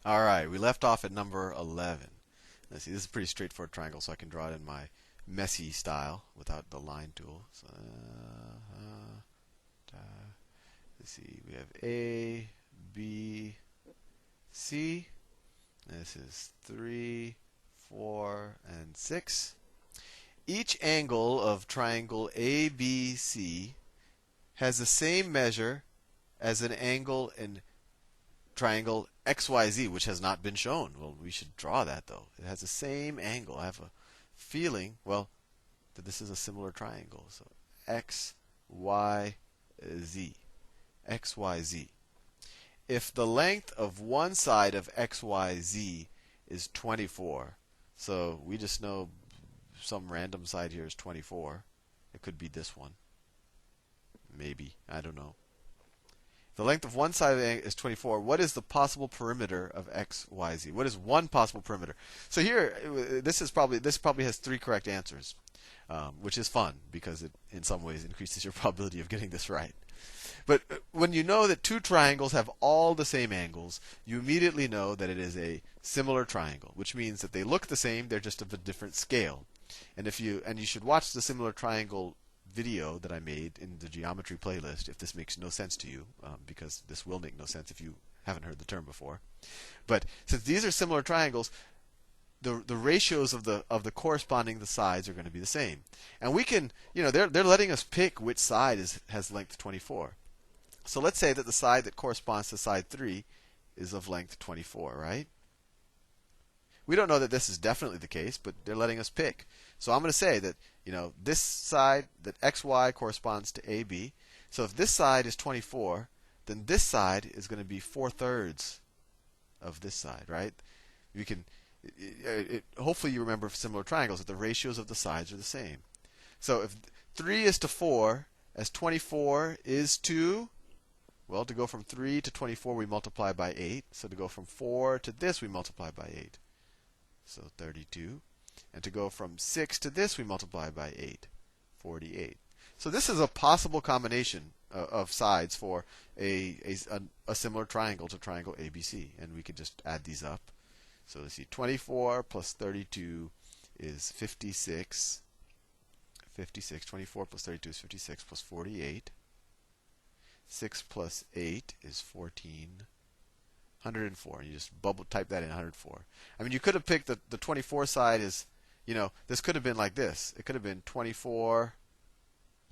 All right, we left off at number 11. Let's see, this is a pretty straightforward triangle, so I can draw it in my messy style without the line tool. So, let's see, we have A, B, C. This is 3, 4, and 6. Each angle of triangle ABC has the same measure as an angle in triangle XYZ, which has not been shown. Well, we should draw that though. It has the same angle. I have a feeling, well, that this is a similar triangle. So X, Y, Z. X, Y, Z. If the length of one side of XYZ is 24, so we just know some random side here is 24. It could be this one. Maybe. I don't know. The length of one side is 24. What is the possible perimeter of x, y, z? What is one possible perimeter? So here, this probably has 3 correct answers, which is fun because it, in some ways, increases your probability of getting this right. But when you know that 2 triangles have all the same angles, you immediately know that it is a similar triangle, which means that they look the same, they're just of a different scale. And you should watch the similar triangle video that I made in the geometry playlist if this makes no sense to you, because this will make no sense if you haven't heard the term before. But since these are similar triangles, the ratios of the corresponding the sides are going to be the same. And we can, they're letting us pick which side has length 24. So let's say that the side that corresponds to side 3 is of length 24, right? We don't know that this is definitely the case, but they're letting us pick. So I'm going to say that, this side, that XY corresponds to AB. So if this side is 24, then this side is going to be 4/3 of this side, right? We can, hopefully you remember similar triangles that the ratios of the sides are the same. So if 3 is to 4, as 24 is to, well, to go from 3 to 24, we multiply by 8. So to go from 4 to this, we multiply by 8. So 32. And to go from 6 to this, we multiply by 8. 48. So this is a possible combination of sides for a similar triangle to triangle ABC. And we could just add these up. So let's see, 24 plus 32 is 56. 24 plus 32 is 56 plus 48. 6 plus 8 is 14. 104. You just type that in, 104. I mean, you could have picked the 24 side is, this could have been like this. It could have been 24,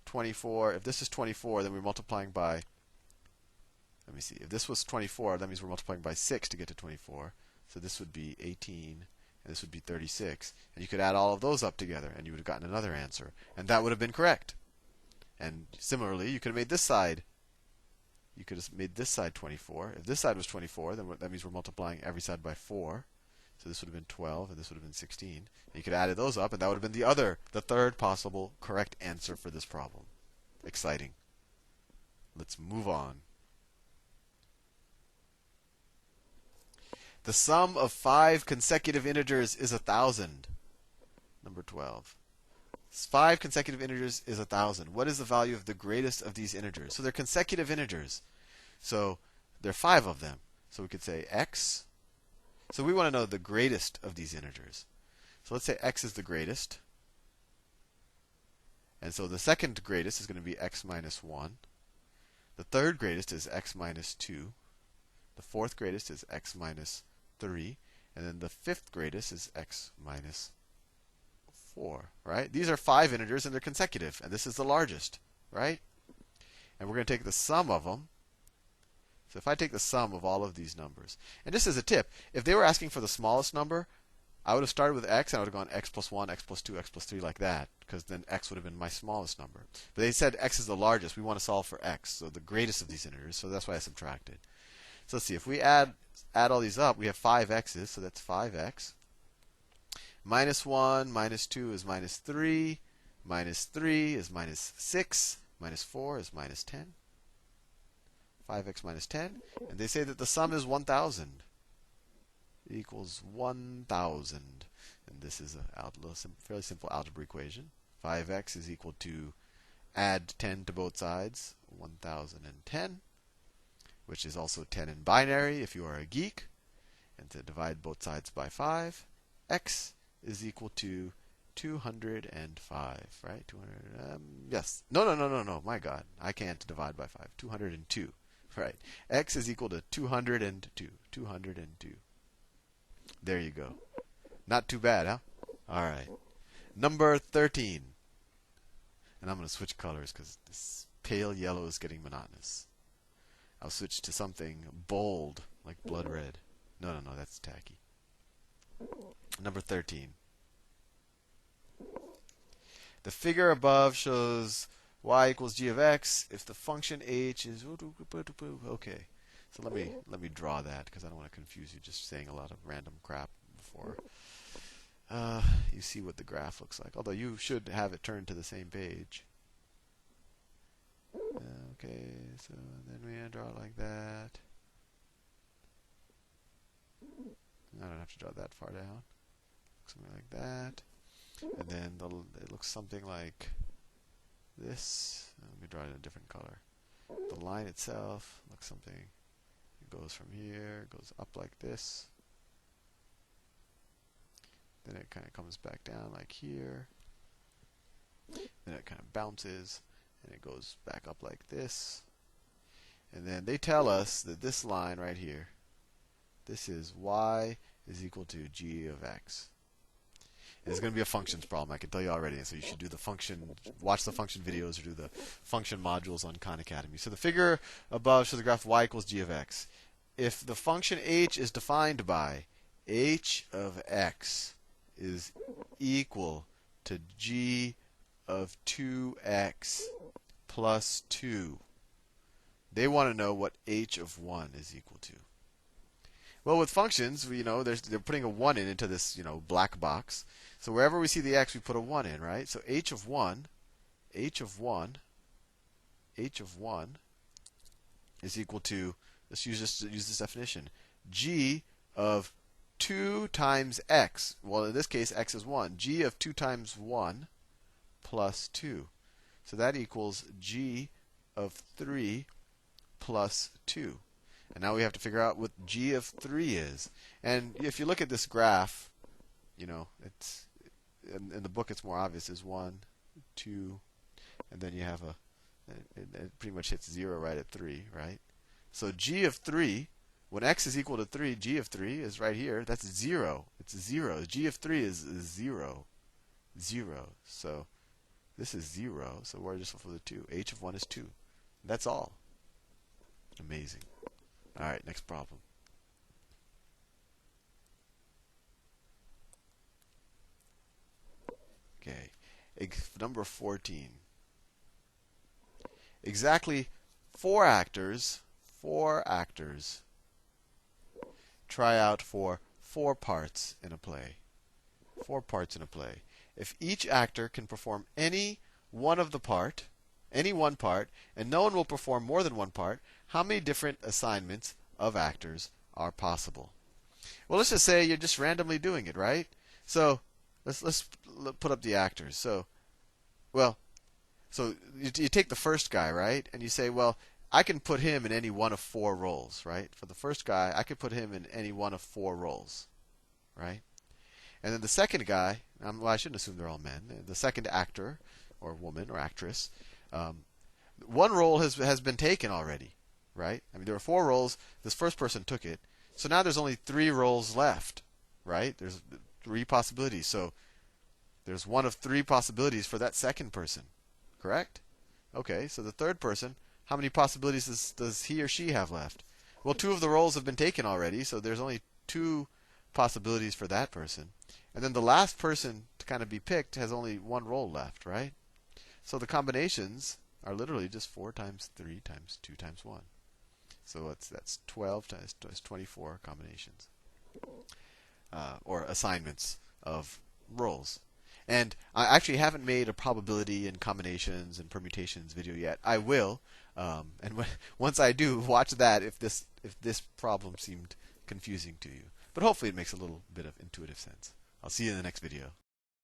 24. If this is 24, then we're multiplying by, let me see. If this was 24, that means we're multiplying by 6 to get to 24. So this would be 18, and this would be 36. And you could add all of those up together, and you would have gotten another answer. And that would have been correct. And similarly, you could have made this side 24. If this side was 24, then that means we're multiplying every side by 4. So this would have been 12, and this would have been 16. And you could add those up, and that would have been the third possible correct answer for this problem. Exciting. Let's move on. The sum of 5 consecutive integers is 1,000. Number 12. 5 consecutive integers is 1,000. What is the value of the greatest of these integers? So they're consecutive integers. So there are 5 of them. So we could say x. So we want to know the greatest of these integers. So let's say x is the greatest. And so the second greatest is going to be x minus 1. The third greatest is x minus 2. The fourth greatest is x minus 3. And then the fifth greatest is x minus 4, right? These are 5 integers and they're consecutive, and this is the largest, right? And we're going to take the sum of them. So if I take the sum of all of these numbers, and just as a tip, if they were asking for the smallest number, I would have started with x and I would have gone x plus 1, x plus 2, x plus 3 like that, because then x would have been my smallest number. But they said x is the largest. We want to solve for x, so the greatest of these integers, so that's why I subtracted. So let's see, if we add all these up, we have 5 x's, so that's 5x. Minus 1, minus 2 is minus 3. Minus 3 is minus 6. Minus 4 is minus 10. 5x minus 10. And they say that the sum is 1,000. Equals 1,000. And this is a fairly simple algebra equation. 5x is equal to, add 10 to both sides, 1,010. Which is also 10 in binary if you are a geek. And to divide both sides by 5, x is equal to 205, right? 200. Yes. No. My God, I can't divide by 5. 202, right? X is equal to 202. 202. There you go. Not too bad, huh? All right. Number 13. And I'm going to switch colors because this pale yellow is getting monotonous. I'll switch to something bold, like blood red. No, that's tacky. Number 13. The figure above shows y equals g of x if the function h is... Okay. So let me draw that because I don't want to confuse you just saying a lot of random crap before you see what the graph looks like. Although you should have it turned to the same page. Okay, so then we draw it like that. I don't have to draw that far down. Something like that. And then it looks something like this. Let me draw it in a different color. The line itself looks something. It goes from here, goes up like this. Then it kind of comes back down like here. Then it kind of bounces, and it goes back up like this. And then they tell us that this line right here, this is y is equal to g of x. And it's going to be a functions problem, I can tell you already. So you should do the function, watch the function videos, or do the function modules on Khan Academy. So the figure above shows the graph y equals g of x. If the function h is defined by h of x is equal to g of 2x plus 2, they want to know what h of 1 is equal to. Well, with functions, they're putting a 1 into this, black box. So wherever we see the x, we put a 1 in, right? So h of 1 is equal to, let's use this definition, g of 2 times x. Well, in this case, x is 1. G of 2 times 1 plus 2. So that equals g of 3 plus 2. And now we have to figure out what g of 3 is. And if you look at this graph, it's in the book it's more obvious. Is 1, 2, and then you have it pretty much hits 0 right at 3, right? So g of 3, when x is equal to 3, g of 3 is right here. That's 0. It's 0. G of 3 is 0. 0. So this is 0. So we're just looking for the 2. H of 1 is 2. That's all. Amazing. All right, next problem. Okay, number 14. Exactly 4 actors try out for 4 parts in a play. 4 parts in a play. If each actor can perform any one part, and no one will perform more than one part, how many different assignments of actors are possible? Well, let's just say you're just randomly doing it, right? So let's put up the actors. So you take the first guy, right? And you say, well, I can put him in any one of 4 roles, right? For the first guy, I could put him in any one of 4 roles, right? And then the second guy, well, I shouldn't assume they're all men. The second actor, or woman, or actress, one role has been taken already, right? I mean, there were 4 roles. This first person took it. So now there's only 3 roles left, right? There's 3 possibilities. So there's one of 3 possibilities for that second person, correct? Okay, so the third person, how many possibilities does he or she have left? Well, 2 of the roles have been taken already, so there's only 2 possibilities for that person. And then the last person to kind of be picked has only 1 role left, right? So the combinations are literally just 4 times 3 times 2 times 1. So that's 12 times 24 combinations. Or assignments of roles. And I actually haven't made a probability and combinations and permutations video yet. I will. And once I do, watch that if this problem seemed confusing to you. But hopefully it makes a little bit of intuitive sense. I'll see you in the next video.